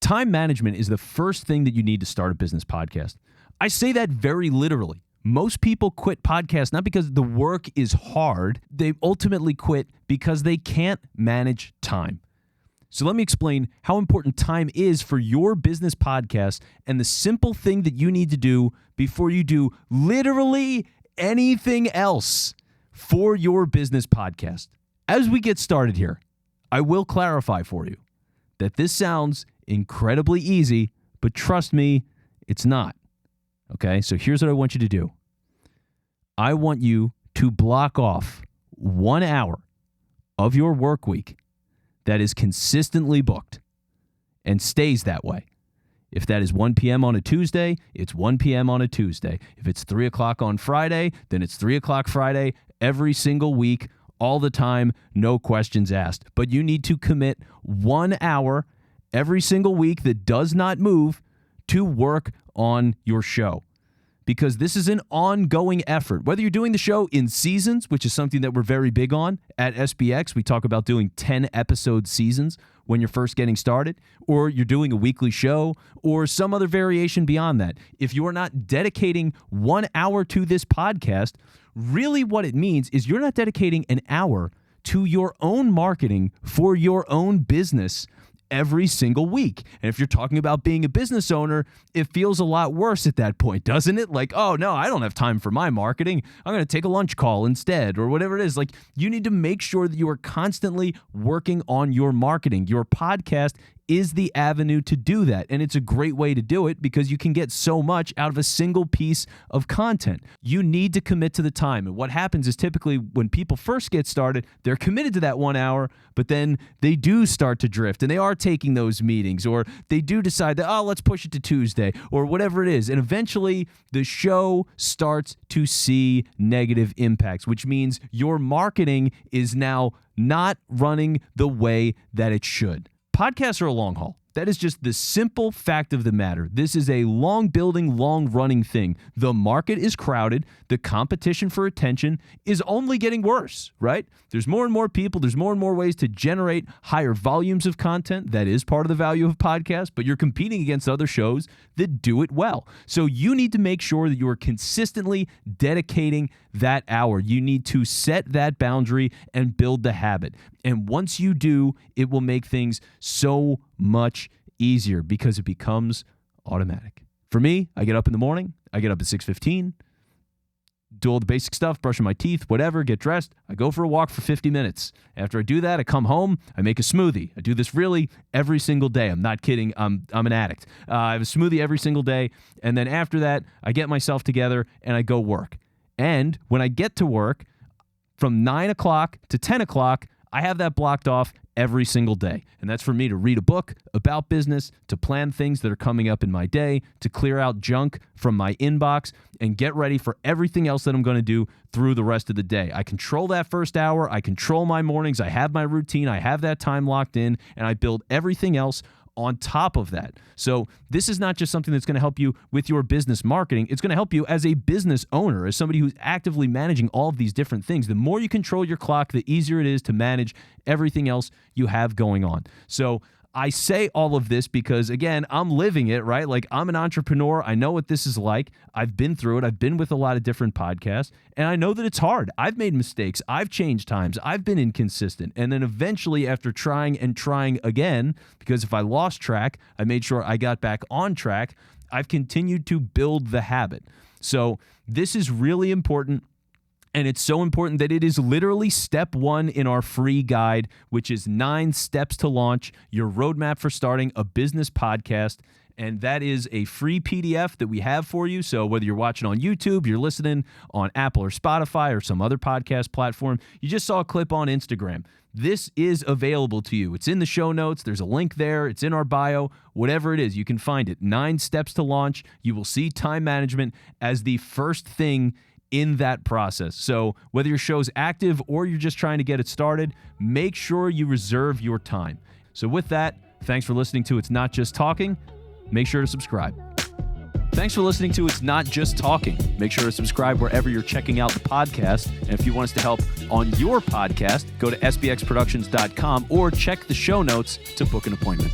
Time management is the first thing that you need to start a business podcast. I say that very literally. Most people quit podcasts not because the work is hard. They ultimately quit because they can't manage time. So let me explain how important time is for your business podcast and the simple thing that you need to do before you do literally anything else for your business podcast. As we get started here, I will clarify for you that this sounds incredibly easy, but trust me, it's not. Okay, so here's what I want you to do. I want you to block off 1 hour of your work week that is consistently booked and stays that way. If that is 1 p.m. on a Tuesday, it's 1 p.m. on a Tuesday. If it's 3 o'clock on Friday, then it's 3 o'clock Friday every single week, all the time, no questions asked. But you need to commit 1 hour every single week that does not move to work on your show. Because this is an ongoing effort. Whether you're doing the show in seasons, which is something that we're very big on at SBX, we talk about doing 10-episode seasons when you're first getting started, or you're doing a weekly show, or some other variation beyond that. If you are not dedicating 1 hour to this podcast, really what it means is you're not dedicating an hour to your own marketing for your own business every single week. And if you're talking about being a business owner, it feels a lot worse at that point, doesn't it? Like, oh no, I don't have time for my marketing. I'm going to take a lunch call instead, or whatever it is. Like, you need to make sure that you are constantly working on your marketing. Your podcast is the avenue to do that. And it's a great way to do it because you can get so much out of a single piece of content. You need to commit to the time. And what happens is typically when people first get started, they're committed to that 1 hour, but then they do start to drift and they are taking those meetings, or they do decide that, oh, let's push it to Tuesday or whatever it is. And eventually the show starts to see negative impacts, which means your marketing is now not running the way that it should. Podcasts are a long haul. That is just the simple fact of the matter. This is a long building, long running thing. The market is crowded. The competition for attention is only getting worse, right? There's more and more people. There's more and more ways to generate higher volumes of content. That is part of the value of podcasts, but you're competing against other shows that do it well. So you need to make sure that you are consistently dedicating that hour. You need to set that boundary and build the habit. And once you do, it will make things so much easier because it becomes automatic. For me, I get up in the morning. I get up at 6:15, do all the basic stuff, brushing my teeth, whatever, get dressed. I go for a walk for 50 minutes. After I do that, I come home. I make a smoothie. I do this really every single day. I'm not kidding. I'm an addict. I have a smoothie every single day. And then after that, I get myself together and I go work. And when I get to work, from 9 o'clock to 10 o'clock, I have that blocked off every single day. And that's for me to read a book about business, to plan things that are coming up in my day, to clear out junk from my inbox, and get ready for everything else that I'm going to do through the rest of the day. I control that first hour. I control my mornings. I have my routine. I have that time locked in, and I build everything else on top of that. So this is not just something that's going to help you with your business marketing. It's going to help you as a business owner, as somebody who's actively managing all of these different things. The more you control your clock, the easier it is to manage everything else you have going on. So I say all of this because, again, I'm living it, right? Like, I'm an entrepreneur. I know what this is like. I've been through it. I've been with a lot of different podcasts, and I know that it's hard. I've made mistakes. I've changed times. I've been inconsistent. And then eventually, after trying and trying again, because if I lost track, I made sure I got back on track, I've continued to build the habit. So this is really important. And it's so important that it is literally step 1 in our free guide, which is 9 steps to launch your roadmap for starting a business podcast. And that is a free PDF that we have for you. So whether you're watching on YouTube, you're listening on Apple or Spotify or some other podcast platform, you just saw a clip on Instagram. This is available to you. It's in the show notes. There's a link there. It's in our bio. Whatever it is, you can find it. 9 steps to launch. You will see time management as the first thing in that process. So whether your show's active or you're just trying to get it started, make sure you reserve your time. So with that, thanks for listening to It's Not Just Talking. Make sure to subscribe. Thanks for listening to It's Not Just Talking. Make sure to subscribe wherever you're checking out the podcast. And if you want us to help on your podcast, go to sbxproductions.com or check the show notes to book an appointment.